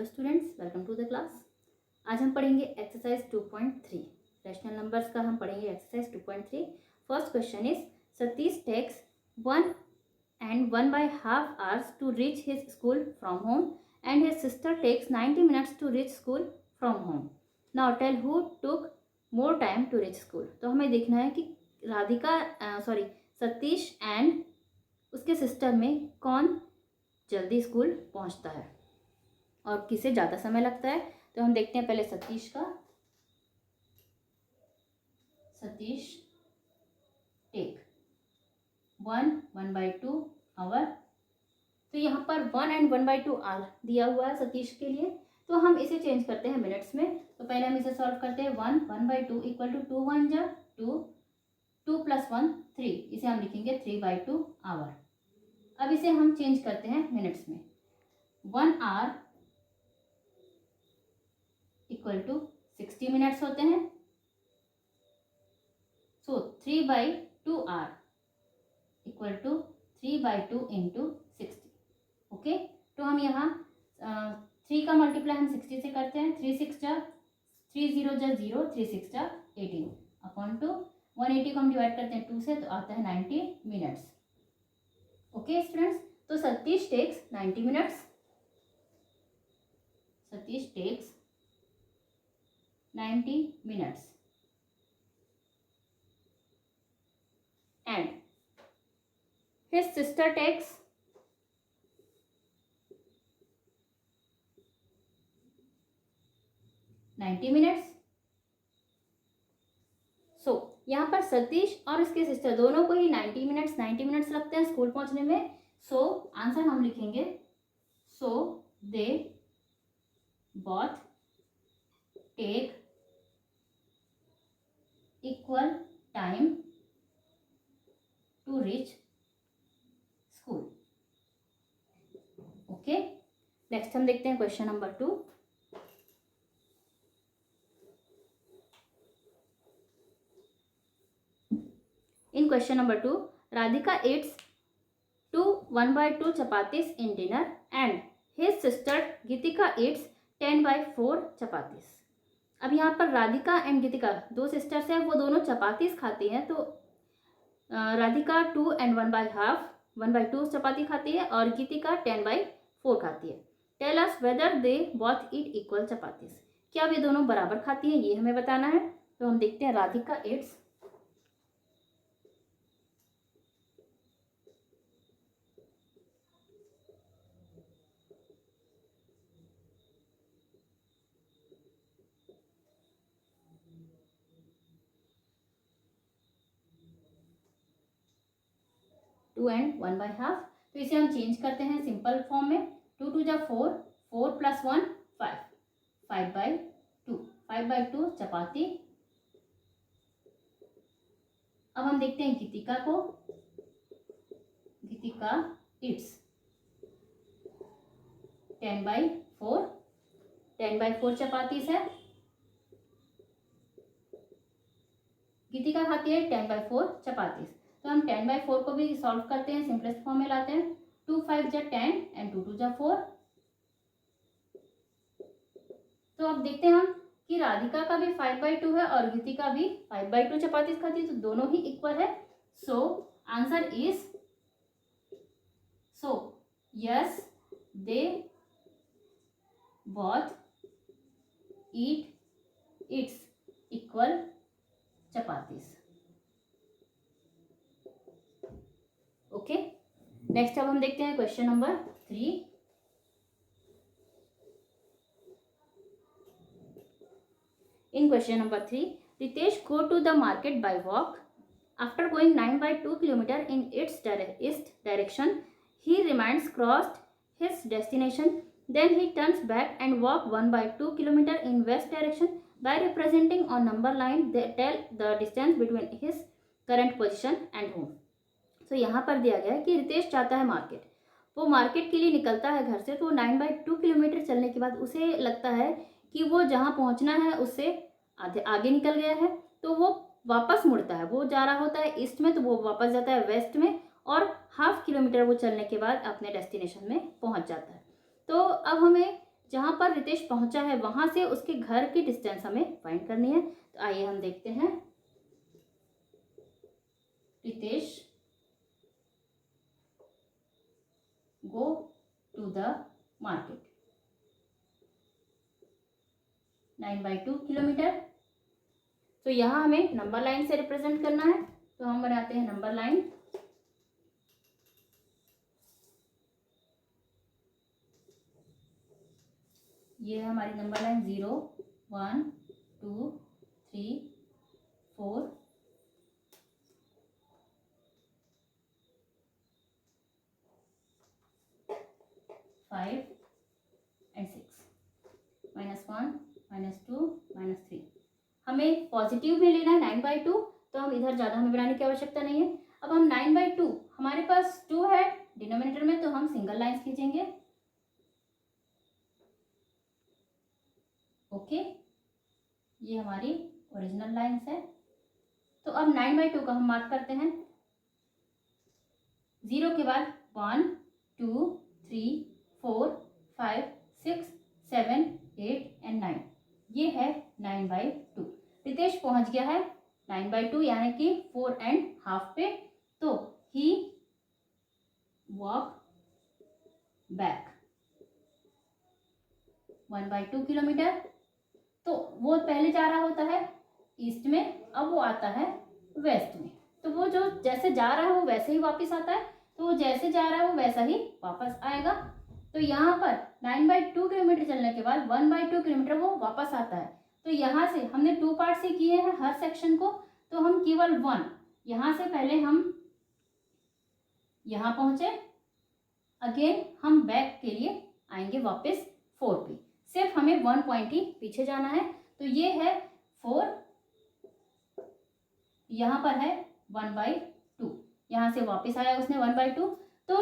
Hello students, welcome to the class. आज हम पढ़ेंगे एक्सरसाइज 2.3 रैशनल नंबर्स का। हम पढ़ेंगे exercise 2.3। First question is Satish takes 1.5 hours to reach his school from home and his sister takes 90 minutes to reach school from home. Now tell who took more time to reach school. तो हमें देखना है कि Satish and उसके sister में कौन जल्दी school पहुंचता है और किसे ज़्यादा समय लगता है। तो हम देखते हैं पहले सतीश का। Satish take 1/2 hour. तो यहाँ पर 1 and 1/2 आवर दिया हुआ है सतीश के लिए, तो हम इसे चेंज करते हैं मिनट्स में। तो पहले हम इसे सॉल्व करते हैं। 1/2 इक्वल टू 2 1 जा 2, 2 + 1 3, इसे हम लिखेंगे 3/2 आवर। अब इसे हम चेंज करते हैं मिनट्स में। 1 आवर इक्वल टू 60 मिनट्स होते हैं। So 3/2 hour equal to 3/2 into 60। Okay, तो हम यहाँ 3 का मल्टीप्लाई हम 60 से करते हैं। 3 6 जा 3 0 जा 0, 3 6 जा 18 अपॉन टू 180 को हम डिवाइड करते हैं 2 से, तो आता है 90 मिनट्स। ओके स्टूडेंट्स, तो Satish takes 90 minutes. Satish takes 90 minutes and his sister takes 90 minutes. So यहाँ पर सतीश और उसके सिस्टर दोनों को ही 90 मिनट्स लगते हैं स्कूल पहुंचने में। सो आंसर हम लिखेंगे, so they both take equal time to reach school. Okay, next हम देखते हैं question number 2। In question number 2, Radhika eats 2 1/2 chapatis in dinner and his sister Gitika eats 10/4 chapatis. अब यहाँ पर राधिका एंड गीतिका दो सिस्टर्स हैं, वो दोनों चपातीस खाती हैं। तो राधिका 2 and 1/2 चपाती खाती है और गीतिका 10/4 खाती है। Tell us whether they both eat equal chapatis. क्या वे दोनों बराबर खाती हैं, ये हमें बताना है। तो हम देखते हैं राधिका ईट्स 2 and 1/2। तो इसे हम चेंज करते हैं सिंपल फॉर्म में। 2 2 जा 4, 4 + 1 5, 5/2, 5/2 चपाती। अब हम देखते हैं गीतिका को। गीतिका इट्स 10/4, 10/4 चपातीस है। गीतिका खाती है 10/4 चपातीस। तो हम 10/4 को भी सॉल्व करते हैं, सिंपलेस्ट फॉर्म में लाते हैं। 2 5 जा 10 एंड 2 2 जा 4। तो अब देखते हैं हम कि राधिका का भी 5/2 है और गीतिका भी 5/2 चपातीस खाती है, तो दोनों ही इक्वल है। So answer is, so yes they both eat its equal chapatis. Okay, next अब हम देखते हैं question number 3। In question number 3, Ritesh go to the market by walk. After going 9/2 kilometre in its east direction, he reminds crossed his destination, then he turns back and walk 1/2 kilometre in west direction. By representing on number line tell the distance between his current position and home. तो यहाँ पर दिया गया है कि रितेश जाता है market. वो मार्केट के लिए निकलता है घर से, तो 9/2 किलोमीटर चलने के बाद उसे लगता है कि वो जहाँ पहुँचना है उससे आगे निकल गया है, तो वो वापस मुड़ता है। वो जा रहा होता है ईस्ट में, तो वो वापस जाता है वेस्ट में और 1/2 किलोमीटर वो चलने के बाद अपने डेस्टिनेशन में पहुँच जाता है। तो अब हमें जहाँ पर रितेश पहुंचा है वहां से उसके घर की डिस्टेंस हमें फाइंड करनी है। तो आइए हम देखते हैं। Ritesh go to the market 9/2 kilometre. तो यहाँ हमें नंबर लाइन से रिप्रेजेंट करना है, तो हम बनाते हैं नंबर लाइन। ये है हमारी नंबर लाइन 0 1 2 3 4 5 एंड 6, -1 -2 -3। हमें पॉजिटिव में लेना है 9/2, तो हम इधर ज़्यादा हमें बनाने की आवश्यकता नहीं है। अब हम 9/2, हमारे पास 2 है डिनोमिनेटर में, तो हम सिंगल लाइन्स खींचेंगे। ओके, ये हमारी ओरिजिनल लाइन्स है। तो अब 9/2 का हम मार्क करते हैं। 0 के बाद 1 2 3 4 5 6 7 8 एंड 9, ये है 9/2। रितेश पहुंच गया है 9/2 यानी कि 4.5 पे। तो ही वॉक बैक 1/2 किलोमीटर। तो वो पहले जा रहा होता है ईस्ट में, अब वो आता है वेस्ट में। तो वो जो जैसे जा रहा है वो वैसे ही वापस आता है, तो वो जैसे जा रहा है वो वैसा ही वापस आएगा। तो यहाँ पर 9/2 किलोमीटर चलने के बाद 1/2 किलोमीटर वो वापस आता है। तो यहाँ से हमने 2 पार्ट से किए हैं हर सेक्शन को, तो हम केवल 1 यहाँ से पहले हम यहाँ पहुंचे, अगेन हम बैक के लिए आएंगे वापस 4 पे। सिर्फ हमें 1 पॉइंट ही पीछे जाना है। तो ये है 4, यहाँ पर है 1/2, यहाँ से वापस आया उसने 1/2। तो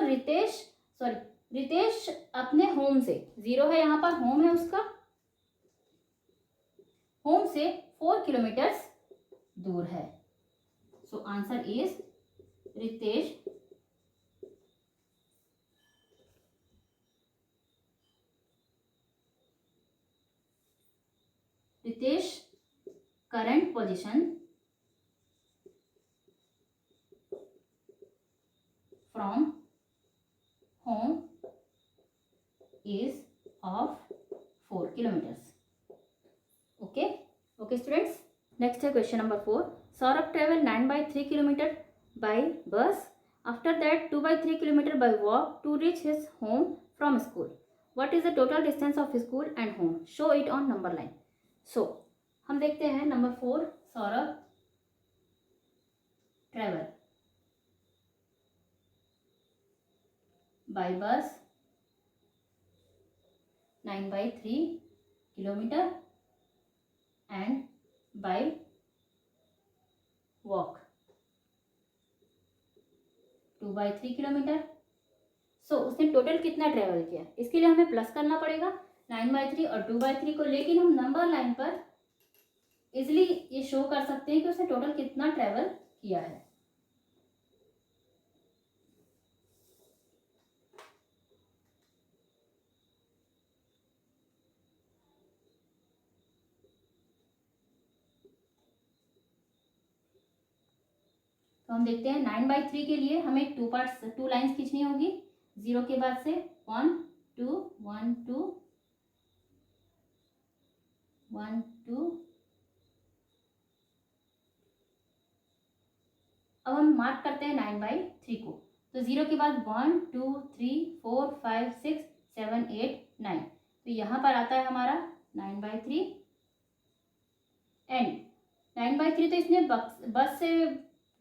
रितेश अपने होम से, 0 है यहाँ पर, होम है उसका, होम से 4 किलोमीटर्स दूर है। So answer is Ritesh current position from home is of 4 kilometers. Okay students, next है question number 4. Saurabh travel 9/3 kilometer by bus, after that 2/3 kilometer by walk to reach his home from school. What is the total distance of school and home? Show it on number line. So हम देखते हैं नंबर 4, Saurabh travel by bus 9/3 kilometer and by walk 2/3 kilometre. So उसने total कितना travel किया, इसके लिए हमें प्लस करना पड़ेगा 9/3 और 2/3 को, लेकिन हम नंबर लाइन पर इजिली ये शो कर सकते हैं कि उसने टोटल कितना ट्रेवल किया है। तो हम देखते हैं 9/3 के लिए हमें 2 लाइन्स खींचनी होगी। 0 के बाद से 1 2 1 2 1 2। अब हम मार्क करते हैं 9/3 को। तो 0 के बाद 1 2 3 4 5 6 7 8 9, तो यहाँ पर आता है हमारा 9/3 एंड 9/3 तो इसने बस से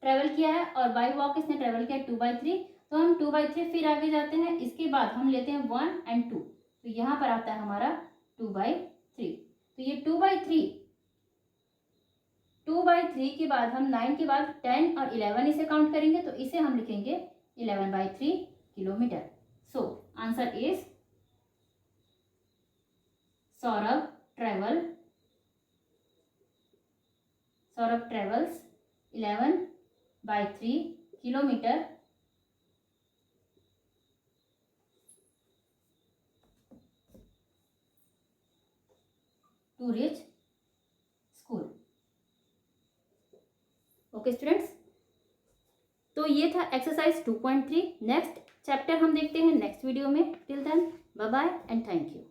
ट्रेवल किया है और बाई वॉक इसने ट्रेवल किया 2/3। तो हम 2/3 फिर आगे जाते हैं, इसके बाद हम लेते हैं 1 एंड 2, तो यहाँ पर आता है हमारा 2/3। तो ये 2/3 के बाद हम 9 के बाद 10 और 11 इसे काउंट करेंगे, तो इसे हम लिखेंगे 11/3 kilometre. So answer is Saurabh travels 11/3 kilometre to reach school. Okay students, तो ये था एक्सरसाइज 2.3. नेक्स्ट चैप्टर हम देखते हैं नेक्स्ट वीडियो में. Till then bye bye and thank you.